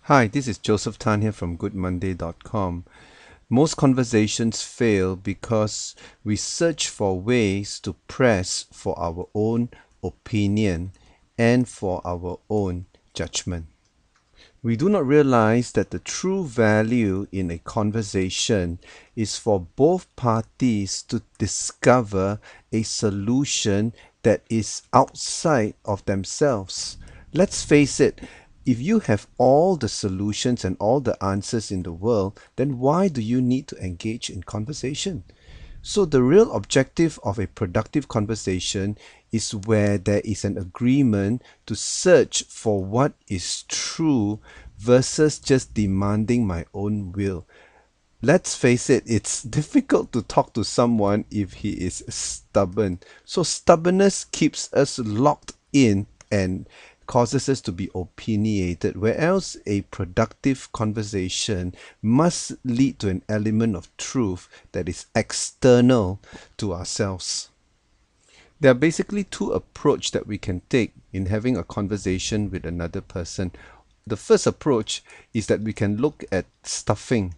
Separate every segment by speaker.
Speaker 1: Hi, this is Joseph Tan here from goodmonday.com. Most conversations fail because we search for ways to press for our own opinion and for our own judgment. We do not realize that the true value in a conversation is for both parties to discover a solution that is outside of themselves. Let's face it, if you have all the solutions and all the answers in the world, then why do you need to engage in conversation? So the real objective of a productive conversation is where there is an agreement to search for what is true versus just demanding my own will. Let's face it, it's difficult to talk to someone if he is stubborn. So stubbornness keeps us locked in and causes us to be opinionated, whereas a productive conversation must lead to an element of truth that is external to ourselves. There are basically two approaches that we can take in having a conversation with another person. The first approach is that we can look at stuffing.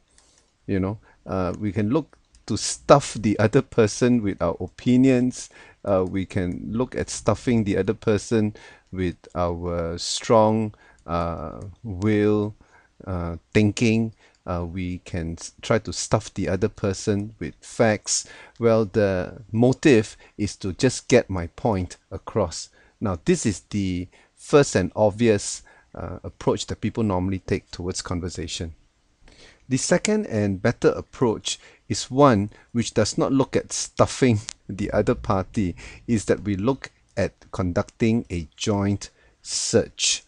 Speaker 1: We can look to stuff the other person with our opinions. We can look at stuffing the other person with our strong will, thinking. We can try to stuff the other person with facts. Well, the motive is to just get my point across. Now, this is the first and obvious approach that people normally take towards conversation. The second and better approach is one which does not look at stuffing the other party, is that we look at conducting a joint search.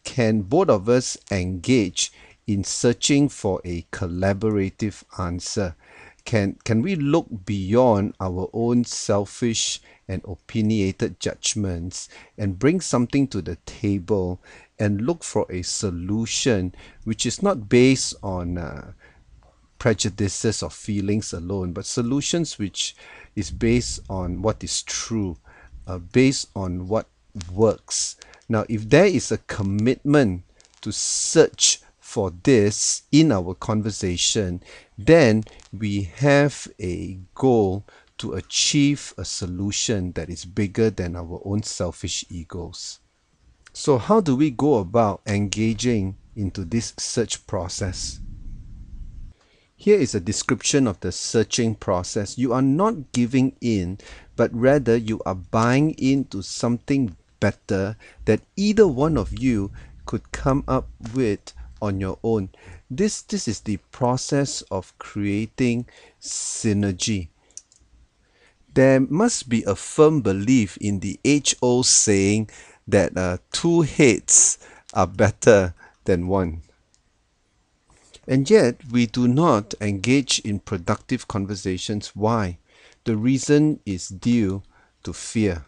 Speaker 1: Can both of us engage in searching for a collaborative answer? Can we look beyond our own selfish and opinionated judgments and bring something to the table and look for a solution which is not based on prejudices or feelings alone, but solutions which is based on what is true, based on what works. Now, if there is a commitment to search for this in our conversation, then we have a goal to achieve a solution that is bigger than our own selfish egos. So how do we go about engaging into this search process? Here is a description of the searching process. You are not giving in, but rather you are buying into something better that either one of you could come up with on your own. This is the process of creating synergy. There must be a firm belief in the age-old saying that two heads are better than one. And yet, we do not engage in productive conversations. Why? The reason is due to fear.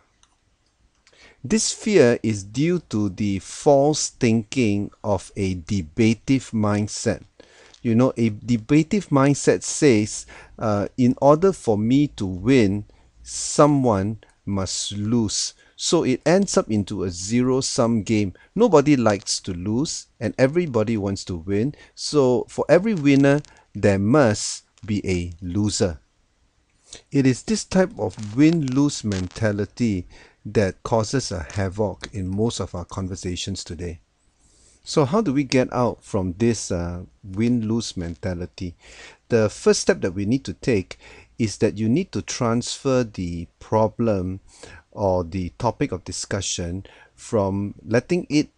Speaker 1: This fear is due to the false thinking of a debative mindset. A debative mindset says, in order for me to win, someone must lose. So it ends up into a zero-sum game. Nobody likes to lose and everybody wants to win. So for every winner, there must be a loser. It is this type of win-lose mentality that causes a havoc in most of our conversations today. So how do we get out from this win-lose mentality? The first step that we need to take is that you need to transfer the problem or the topic of discussion from letting it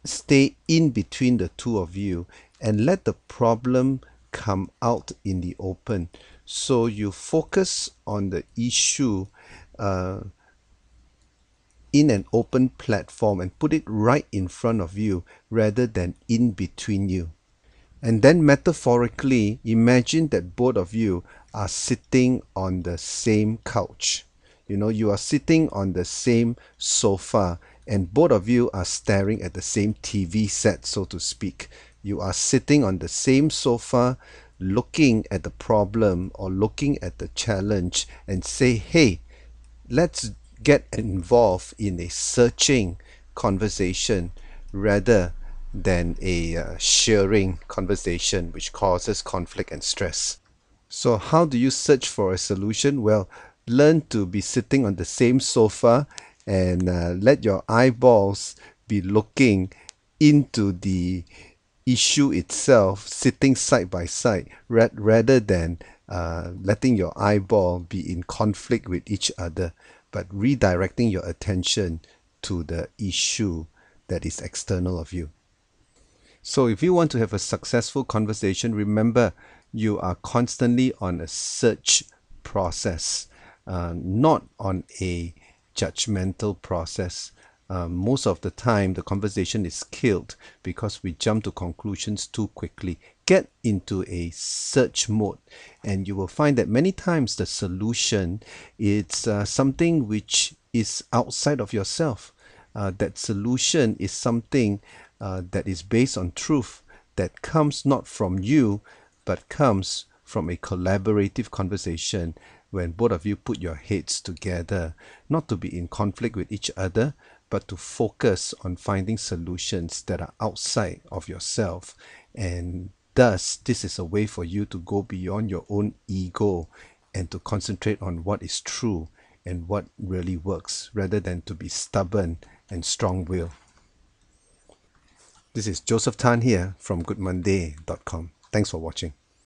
Speaker 1: stay in between the two of you and let the problem come out in the open. So you focus on the issue in an open platform and put it right in front of you rather than in between you. And then metaphorically, imagine that both of you are sitting on the same couch. You are sitting on the same sofa and both of you are staring at the same TV set, so to speak. You are sitting on the same sofa, looking at the problem or looking at the challenge and say, hey, let's get involved in a searching conversation rather than a sharing conversation which causes conflict and stress. So how do you search for a solution? Well, learn to be sitting on the same sofa and let your eyeballs be looking into the issue itself, sitting side by side, rather than letting your eyeball be in conflict with each other, but redirecting your attention to the issue that is external of you. So if you want to have a successful conversation, remember you are constantly on a search process, not on a judgmental process. Most of the time, the conversation is killed because we jump to conclusions too quickly. Get into a search mode, and you will find that many times the solution is something which is outside of yourself. That solution is something that is based on truth that comes not from you but comes from a collaborative conversation when both of you put your heads together, not to be in conflict with each other, but to focus on finding solutions that are outside of yourself. And thus, this is a way for you to go beyond your own ego and to concentrate on what is true and what really works rather than to be stubborn and strong-willed. This is Joseph Tan here from goodmonday.com. Thanks for watching.